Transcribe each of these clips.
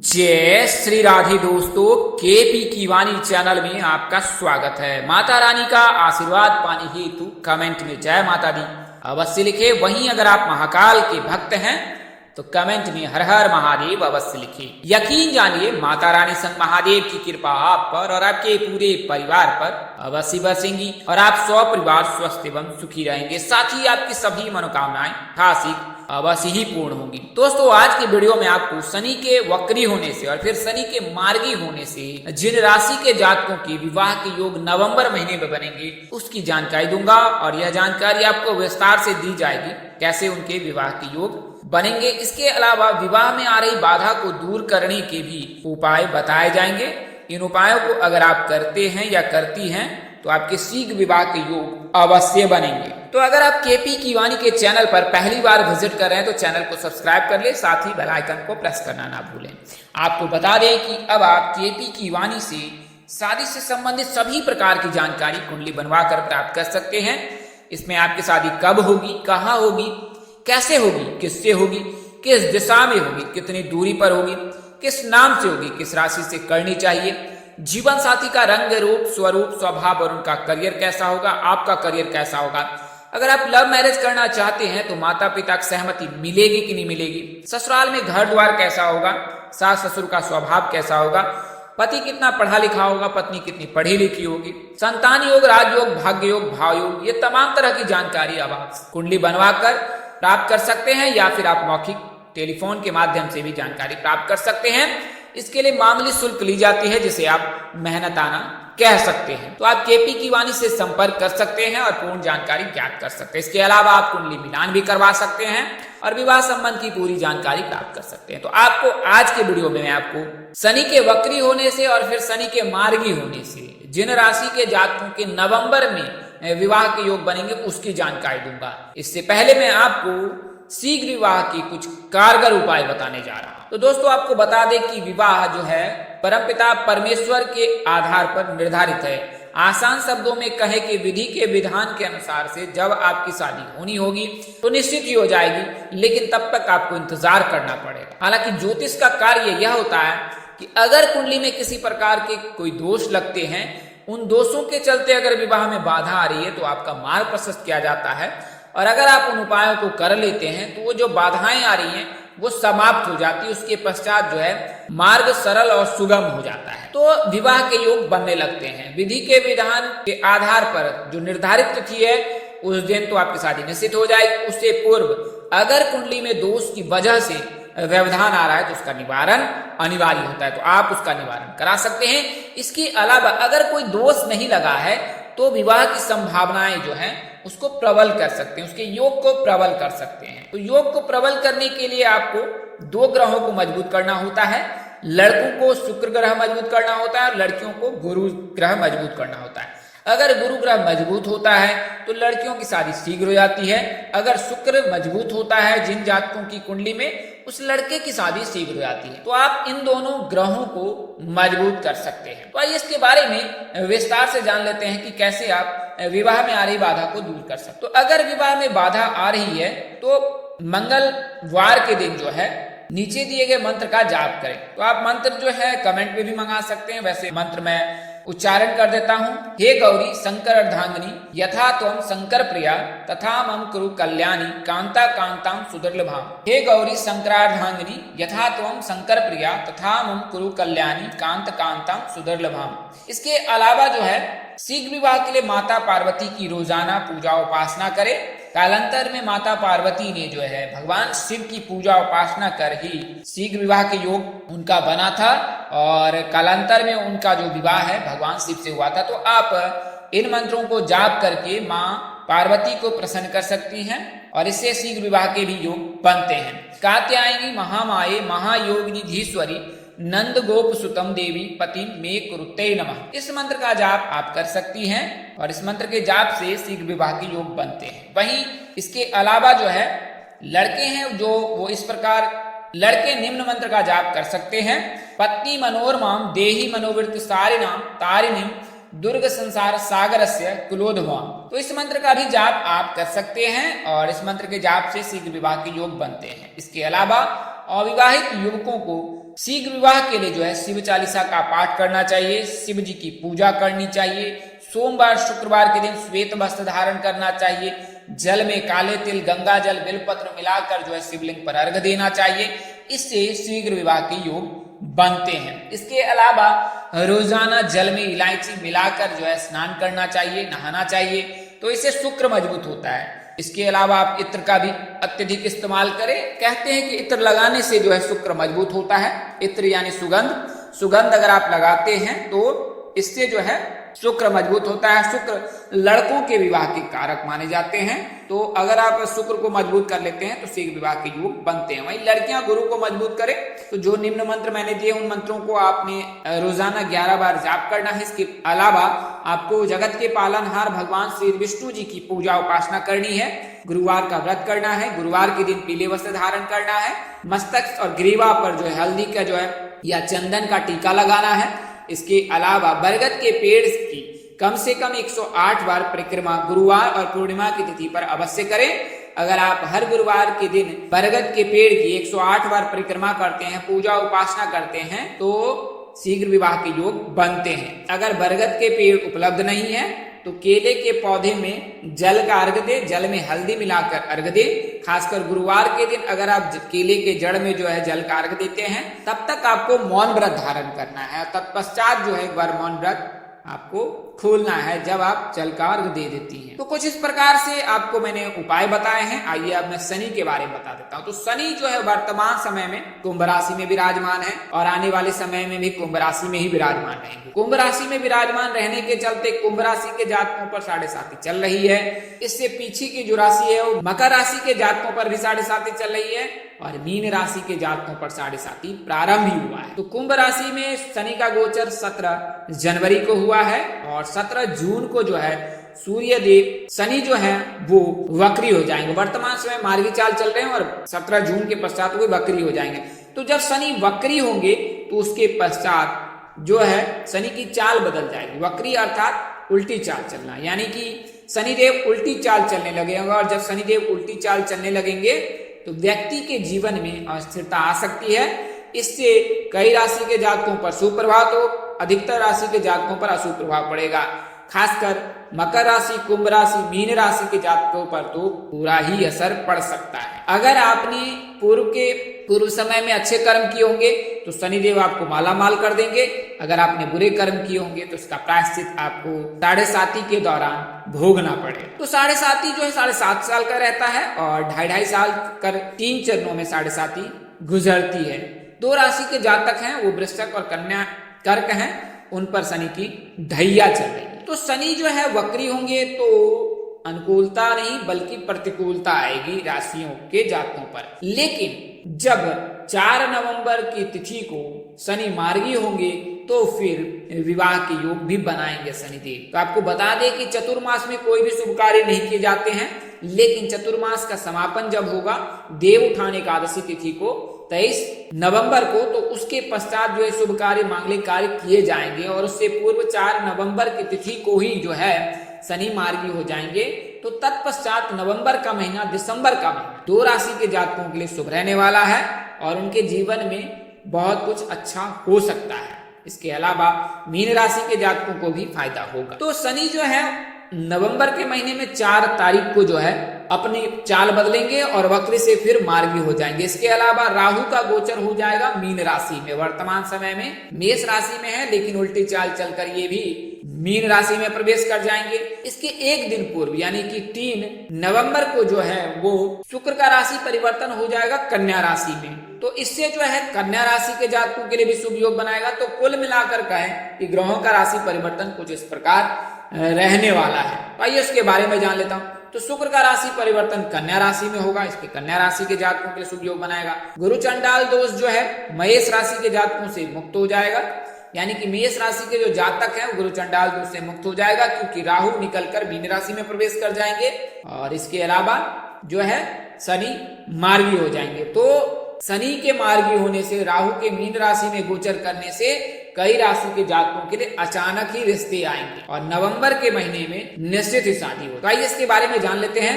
जय श्री राधे दोस्तों, केपी की वाणी चैनल में आपका स्वागत है। माता रानी का आशीर्वाद पाने हेतु कमेंट में जय माता दी अवश्य लिखे। वहीं अगर आप महाकाल के भक्त हैं तो कमेंट में हर हर महादेव अवश्य लिखे। यकीन जानिए माता रानी संग महादेव की कृपा आप पर और आपके पूरे परिवार पर अवश्य बरसेंगी और आप सौ परिवार स्वस्थ एवं सुखी रहेंगे। साथ ही आपकी सभी मनोकामनाएं खासिक अवश्य ही पूर्ण होंगी। दोस्तों, आज की वीडियो में आपको शनि के वक्री होने से और फिर शनि के मार्गी होने से जिन राशि के जातकों के विवाह के योग नवंबर महीने में बनेंगे उसकी जानकारी दूंगा और यह जानकारी आपको विस्तार से दी जाएगी कैसे उनके विवाह के योग बनेंगे। इसके अलावा विवाह में आ रही बाधा को दूर करने के भी उपाय बताए जाएंगे। इन उपायों को अगर आप करते हैं या करती हैं तो आपके शीघ्र विवाह के योग अवश्य बनेंगे। तो अगर आप केपी की वाणी के चैनल पर पहली बार विजिट कर रहे हैं तो चैनल को सब्सक्राइब कर ले, साथ ही बेल आइकन को प्रेस करना ना भूलें। आपको बता दें कि अब आप केपी की वाणी से शादी से संबंधित सभी प्रकार की जानकारी कुंडली बनवा कर प्राप्त कर सकते हैं। इसमें आपकी शादी कब होगी, कहाँ होगी, कैसे होगी, किससे होगी, किस दिशा में होगी, कितनी दूरी पर होगी, किस नाम से होगी, किस राशि से करनी चाहिए, जीवन साथी का रंग रूप स्वरूप स्वभाव और उनका करियर कैसा होगा, आपका करियर कैसा होगा, अगर आप लव मैरिज करना चाहते हैं तो माता पिता की सहमति मिलेगी कि नहीं मिलेगी, ससुराल में घर द्वार कैसा होगा, सास ससुर का स्वभाव कैसा होगा, पति कितना पढ़ा लिखा होगा, पत्नी कितनी पढ़ी लिखी होगी, संतान योग, राजयोग, भाग्य योग, भाव योग, ये तमाम तरह की जानकारी अब आप कुंडली बनवाकर प्राप्त कर सकते हैं या फिर आप मौखिक टेलीफोन के माध्यम से भी जानकारी प्राप्त कर सकते हैं। इसके लिए मामूली शुल्क ली जाती है जिसे आप मेहनताना कह सकते हैं। तो आप केपी की वाणी से संपर्क कर सकते हैं और पूर्ण जानकारी ज्ञात कर सकते हैं। इसके अलावा आप कुंडली मिलान भी करवा सकते हैं और विवाह संबंध की पूरी जानकारी प्राप्त कर सकते हैं। तो आपको आज के वीडियो में मैं आपको शनि के वक्री होने से और फिर शनि के मार्गी होने से जिन राशि के जातकों के नवंबर में विवाह के योग बनेंगे उसकी जानकारी दूंगा। इससे पहले मैं आपको शीघ्र विवाह की कुछ कारगर उपाय बताने जा रहा हूं। तो दोस्तों, आपको बता दें कि विवाह जो है परमपिता परमेश्वर के आधार पर निर्धारित है। आसान शब्दों में कहे कि विधि के विधान के अनुसार से जब आपकी शादी होनी होगी तो निश्चित ही हो जाएगी, लेकिन तब तक आपको इंतजार करना पड़ेगा। हालांकि ज्योतिष का कार्य यह होता है कि अगर कुंडली में किसी प्रकार के कोई दोष लगते हैं, उन दोषों के चलते अगर विवाह में बाधा आ रही है तो आपका मार्ग प्रशस्त किया जाता है और अगर आप उन उपायों को कर लेते हैं तो वो जो बाधाएं आ रही हैं वो समाप्त हो जाती है। उसके पश्चात जो है मार्ग सरल और सुगम हो जाता है, तो विवाह के योग बनने लगते हैं। विधि के विधान के आधार पर जो निर्धारित तिथि है उस दिन तो आपकी शादी निश्चित हो जाएगी। उससे पूर्व अगर कुंडली में दोष की वजह से व्यवधान आ रहा है तो उसका निवारण अनिवार्य होता है, तो आप उसका निवारण करा सकते हैं। इसके अलावा अगर कोई दोष नहीं लगा है तो विवाह की संभावनाएं जो है उसको प्रबल कर सकते हैं, उसके योग को प्रबल कर सकते हैं। तो योग को प्रबल करने के लिए आपको दो ग्रहों को मजबूत करना होता है। लड़कों को शुक्र ग्रह मजबूत करना होता है और लड़कियों को गुरु ग्रह मजबूत करना होता है। अगर गुरु ग्रह मजबूत होता है तो लड़कियों की शादी शीघ्र हो जाती है। अगर शुक्र मजबूत होता है जिन जातकों की कुंडली में, उस लड़के की शादी शीघ्र हो जाती है। तो आप इन दोनों ग्रहों को मजबूत कर सकते हैं। तो आइए इसके बारे में विस्तार से जान लेते हैं कि कैसे आप विवाह में आ रही बाधा को दूर कर सकते। तो अगर विवाह में बाधा आ रही है तो मंगलवार के दिन जो है नीचे दिए गए मंत्र का जाप करें। तो आप मंत्र जो है कमेंट में भी मंगा सकते हैं, वैसे मंत्र मैं उच्चारण कर देता हूँ। हे गौरी शंकर अर्धांगिनी यथा त्वं शंकर प्रिया तथा मम कुरु कल्याणी कांता कांतां सुदुर्लभाम। हे गौरी शंकरार्धांगिनी यथा त्वं शंकर प्रिया तथा मम कुरु कल्याणी कांत कांतां सुदुर्लभाम। इसके अलावा जो है शीघ्र विवाह के लिए माता पार्वती की रोजाना पूजा उपासना करें। कालांतर में माता पार्वती ने जो है भगवान शिव की पूजा उपासना कर ही शीघ्र विवाह के योग उनका बना था और कालांतर में उनका जो विवाह है भगवान शिव से हुआ था। तो आप इन मंत्रों को जाप करके माँ पार्वती को प्रसन्न कर सकती हैं और इससे शीघ्र विवाह के भी योग बनते हैं। कात्यायनी महामाये महायोगिनी धीश्वरी नंद गोप सुतम देवी पति मे कुरुते नमः। इस मंत्र का जाप आप कर सकती हैं और इस मंत्र के जाप से शीघ्र विवाह के योग बनते हैं। वहीं इसके अलावा जो है लड़के हैं जो वो इस प्रकार लड़के निम्न मंत्र का जाप कर सकते हैं। पत्नी मनोरमाम देही मनोवृत्ति सारिणाम तारिणीम दुर्ग संसार सागरस्य कुलोधवाम। तो इस मंत्र का भी जाप आप कर सकते हैं और इस मंत्र के जाप से शीघ्र विवाह के योग बनते हैं। इसके अलावा अविवाहित युवकों को शीघ्र विवाह के लिए जो है शिव चालीसा का पाठ करना चाहिए, शिव जी की पूजा करनी चाहिए, सोमवार शुक्रवार के दिन श्वेत वस्त्र धारण करना चाहिए, जल में काले तिल, गंगा जल, बेलपत्र मिलाकर जो है शिवलिंग पर अर्घ देना चाहिए। इससे शीघ्र विवाह के योग बनते हैं। इसके अलावा रोजाना जल में इलायची मिलाकर जो है स्नान करना चाहिए, नहाना चाहिए, तो इससे शुक्र मजबूत होता है। इसके अलावा आप इत्र का भी अत्यधिक इस्तेमाल करें। कहते हैं कि इत्र लगाने से जो है शुक्र मजबूत होता है। इत्र यानी सुगंध अगर आप लगाते हैं तो इससे जो है शुक्र मजबूत होता है। शुक्र लड़कों के विवाह के कारक माने जाते हैं, तो अगर आप शुक्र को मजबूत कर लेते हैं तो शीघ्र विवाह के योग बनते हैं। वहीं लड़कियां गुरु को मजबूत करें तो जो निम्न मंत्र मैंने दिए उन मंत्रों को आपने रोजाना 11 बार जाप करना है। इसके अलावा आपको जगत के पालनहार भगवान श्री विष्णु जी की पूजा उपासना करनी है। गुरुवार का व्रत करना है, गुरुवार के दिन पीले वस्त्र धारण करना है, मस्तक और ग्रीवा पर जो है हल्दी का जो है या चंदन का टीका लगाना है। इसके अलावा बरगद के पेड़ की कम से कम 108 बार परिक्रमा गुरुवार और पूर्णिमा की तिथि पर अवश्य करें। अगर आप हर गुरुवार के दिन बरगद के पेड़ की 108 बार परिक्रमा करते हैं, पूजा उपासना करते हैं, तो शीघ्र विवाह के योग बनते हैं। अगर बरगद के पेड़ उपलब्ध नहीं है तो केले के पौधे में जल का अर्घ दे, जल में हल्दी मिलाकर अर्घ दे। खासकर गुरुवार के दिन अगर आप केले के जड़ में जो है जल का अर्घ देते हैं, तब तक आपको मौन व्रत धारण करना है। तत्पश्चात जो है एक बार मौन व्रत आपको खोलना है जब आप जल का अर्घ दे देती हैं। तो कुछ इस प्रकार से आपको मैंने उपाय बताए हैं। आइए अब मैं शनि के बारे में बता देता हूँ। तो शनि जो है वर्तमान समय में कुंभ राशि में विराजमान है और आने वाले समय में भी कुंभ राशि में ही विराजमान रहेंगे। कुंभ राशि में विराजमान रहने के चलते कुंभ राशि के जातकों पर 7.5 चल रही है। इससे पीछे की जो राशि है वो मकर राशि के जातकों पर भी 7.5 चल रही है और मीन राशि के जातकों पर 7.5 प्रारंभ ही हुआ है। तो कुंभ राशि में शनि का गोचर 17 जनवरी को हुआ है और 17 जून को जो है सूर्य देव शनि जो है वो वक्री हो जाएंगे। वर्तमान समय मार्गी चाल चल रहे हैं और 17 जून के पश्चात वो वक्री हो जाएंगे। तो जब शनि वक्री होंगे तो उसके पश्चात जो है शनि की चाल बदल जाएगी। वक्री अर्थात उल्टी चाल चलना, यानी कि शनिदेव उल्टी चाल चलने लगेंगे और जब शनिदेव उल्टी चाल चलने लगेंगे तो व्यक्ति के जीवन में अस्थिरता आ सकती है। इससे कई राशि के जातकों पर सुप्रभाव तो अधिकतर राशि के जातकों पर अशुभ प्रभाव पड़ेगा। खासकर मकर राशि, कुंभ राशि, मीन राशि के जातकों पर तो पूरा ही असर पड़ सकता है। अगर आपने पूर्व समय में अच्छे कर्म किए होंगे तो शनिदेव आपको माला माल कर देंगे। अगर आपने बुरे कर्म किए होंगे तो उसका प्रायश्चित आपको 7.5 के दौरान भोगना पड़े। तो 7.5 जो है 7.5 साल का रहता है और 2.5 साल कर 3 चरणों में 7.5 गुजरती है। 2 राशि के जातक हैं वो वृश्चिक और कन्या कर्क हैं, उन पर शनि की ढैया चल रही है। तो शनि जो है वक्री होंगे तो अनुकूलता नहीं बल्कि प्रतिकूलता आएगी राशियों के जातकों पर। लेकिन जब 4 नवंबर की तिथि को शनि मार्गी होंगे तो फिर विवाह के योग भी बनाएंगे शनिदेव। तो आपको बता दें कि चतुर्मास में कोई भी शुभ कार्य नहीं किए जाते हैं, लेकिन चतुर्मास का समापन जब होगा देव उठान एकादशी तिथि को 23 नवंबर को, तो उसके पश्चात जो है शुभ कार्य मांगलिक कार्य किए जाएंगे और उससे पूर्व 4 नवंबर की तिथि को ही जो है शनि मार्गी हो जाएंगे। तो तत्पश्चात नवंबर का महीना, दिसंबर का महीना 2 राशि के जातकों के लिए शुभ रहने वाला है और उनके जीवन में बहुत कुछ अच्छा हो सकता है। इसके अलावा मीन राशि के जातकों को भी फायदा होगा। तो शनि जो है नवंबर के महीने में 4 तारीख को जो है अपनी चाल बदलेंगे और वक्र से फिर मार्गी हो जाएंगे। इसके अलावा राहु का गोचर हो जाएगा मीन राशि में। वर्तमान समय में मेष राशि में है लेकिन उल्टी चाल चलकर ये भी मीन राशि में प्रवेश कर जाएंगे। इसके एक दिन पूर्व यानी कि 3 नवंबर को जो है वो शुक्र का राशि परिवर्तन हो जाएगा कन्या राशि में। तो इससे जो है कन्या राशि के जातकों के लिए भी शुभ योग बनाएगा। तो कुल मिलाकर कहें कि ग्रहों का राशि परिवर्तन कुछ इस प्रकार रहने वाला है। तो आइए उसके बारे में जान लेता हूं। तो शुक्र का राशि परिवर्तन कन्या राशि में होगा, इसके कन्या राशि के जातकों के लिए शुभ योग बनाएगा। गुरु चंडाल दोष जो है मेष राशि के जातकों से मुक्त हो जाएगा, यानी कि मेष राशि के जो जातक हैं वो गुरु चंडाल दोष से मुक्त हो जाएगा क्योंकि राहु निकलकर मीन राशि में प्रवेश कर जाएंगे और इसके अलावा जो है शनि मार्गी हो जाएंगे। तो शनि के मार्गी होने से, राहु के मीन राशि में गोचर करने से कई राशि के जातकों के लिए अचानक ही रिश्ते आएंगे और नवंबर के महीने में निश्चित ही शादी हो। तो आइए इसके बारे में जान लेते हैं।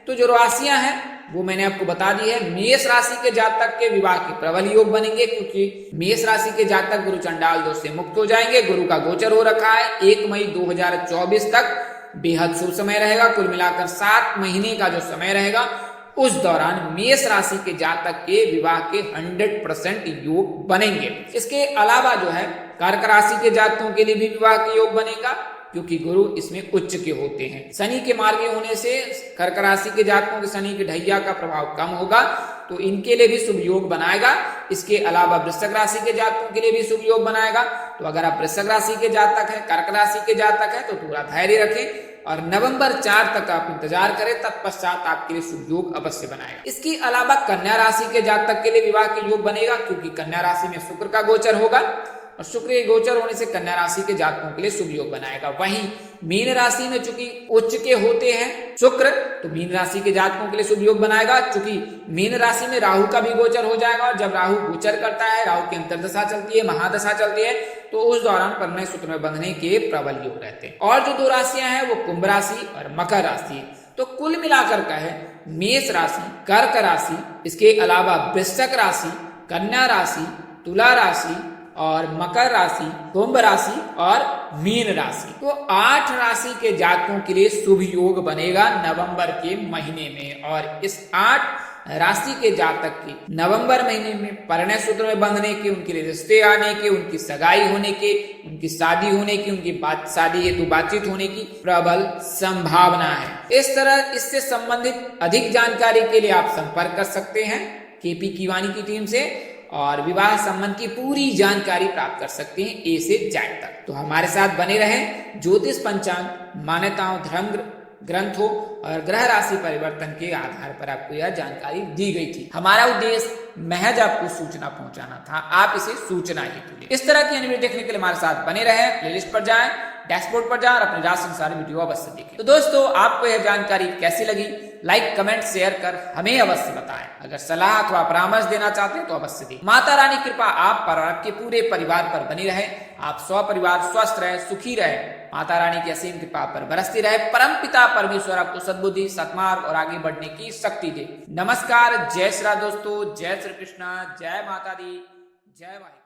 तो जो राशियां हैं वो मैंने आपको बता दी है। मेष राशि के जातक के विवाह के प्रबल योग बनेंगे, क्योंकि मेष राशि के जातक गुरु चंडाल दोष से मुक्त हो जाएंगे। गुरु का गोचर हो रखा है 1 मई 2024 तक बेहद शुभ समय रहेगा। कुल मिलाकर 7 महीने का जो समय रहेगा उस दौरान मेष राशि के जातक के विवाह के 100% योग बनेंगे। इसके अलावा जो है कर्क राशि के जातकों के लिए भी विवाह के योग बनेगा, क्योंकि गुरु इसमें उच्च के होते हैं। शनि के मार्गी होने से कर्क राशि के जातकों के शनि के ढैया का प्रभाव कम होगा, तो इनके लिए भी शुभ योग बनाएगा। इसके अलावा वृश्चिक राशि के जातकों के लिए भी शुभ योग बनाएगा। तो अगर आप वृश्चिक राशि के जातक हैं, कर्क राशि के जातक हैं, तो थोड़ा धैर्य रखें और नवंबर 4 तक आप इंतजार करें, तत्पश्चात आपके लिए शुभ योग अवश्य बनाएगा। इसके अलावा कन्या राशि के जातक के लिए विवाह के योग बनेगा, क्योंकि कन्या राशि में शुक्र का गोचर होगा और शुक्र के गोचर होने से कन्या राशि के जातकों के लिए शुभ योग बनाएगा। वहीं मीन राशि में चूंकि उच्च के होते हैं शुक्र, तो मीन राशि के जातकों के लिए शुभ योग बनाएगा। चूंकि मीन राशि में राहु का भी गोचर हो जाएगा, और जब राहु गोचर करता है, राहु की अंतर्दशा चलती है, महादशा चलती है, तो उस दौरान परिणय सूत्र में बंधने के प्रबल योग रहते हैं। और जो 2 राशियां हैं वो कुंभ राशि और मकर राशि है। तो कुल मिलाकर का है मेष राशि, कर्क राशि, इसके अलावा वृश्चिक राशि, कन्या राशि, तुला राशि और मकर राशि, कुंभ राशि और मीन राशि। तो 8 राशि के जातकों के लिए शुभ योग बनेगा नवंबर के महीने में। और इस 8 राशि के जातक की नवंबर महीने में परिणय सूत्र में बंधने के, उनके लिए रिश्ते आने के, उनकी सगाई होने के, उनकी शादी होने की, उनकी शादी हेतु बातचीत होने की प्रबल संभावना है। इस तरह इससे संबंधित अधिक जानकारी के लिए आप संपर्क कर सकते हैं केपी कीवानी की टीम से, और विवाह संबंध की पूरी जानकारी प्राप्त कर सकते हैं ए से जेड तक। तो हमारे साथ बने रहें। ज्योतिष पंचांग, मान्यताओं, धर्म ग्रंथों और ग्रह राशि परिवर्तन के आधार पर आपको यह जानकारी दी गई थी। हमारा उद्देश्य महज आपको सूचना पहुंचाना था, आप इसे सूचना हेतु लें। इस तरह की अन्य वीडियो देखने के लिए हमारे साथ बने रहें। प्लेलिस्ट पर जाएं, डैशबोर्ड पर जाएं और अपने राशि अनुसार वीडियो अवश्य देखें। तो दोस्तों, आपको यह जानकारी कैसी लगी, लाइक, कमेंट, शेयर कर हमें अवश्य बताएं। अगर सलाह अथवा परामर्श देना चाहते हैं तो अवश्य दें। माता रानी कृपा आप पर और आपके पूरे परिवार पर बनी रहे। आप स्वपरिवार स्वस्थ रहे, सुखी रहे। माता रानी की असीम कृपा पर बरसती रहे। परम पिता परमेश्वर आपको सद्बुद्धि, सत्मार्ग और आगे बढ़ने की शक्ति दे। नमस्कार, जय श्री राम दोस्तों, जय श्री कृष्णा, जय माता दी, जय वाहिनी।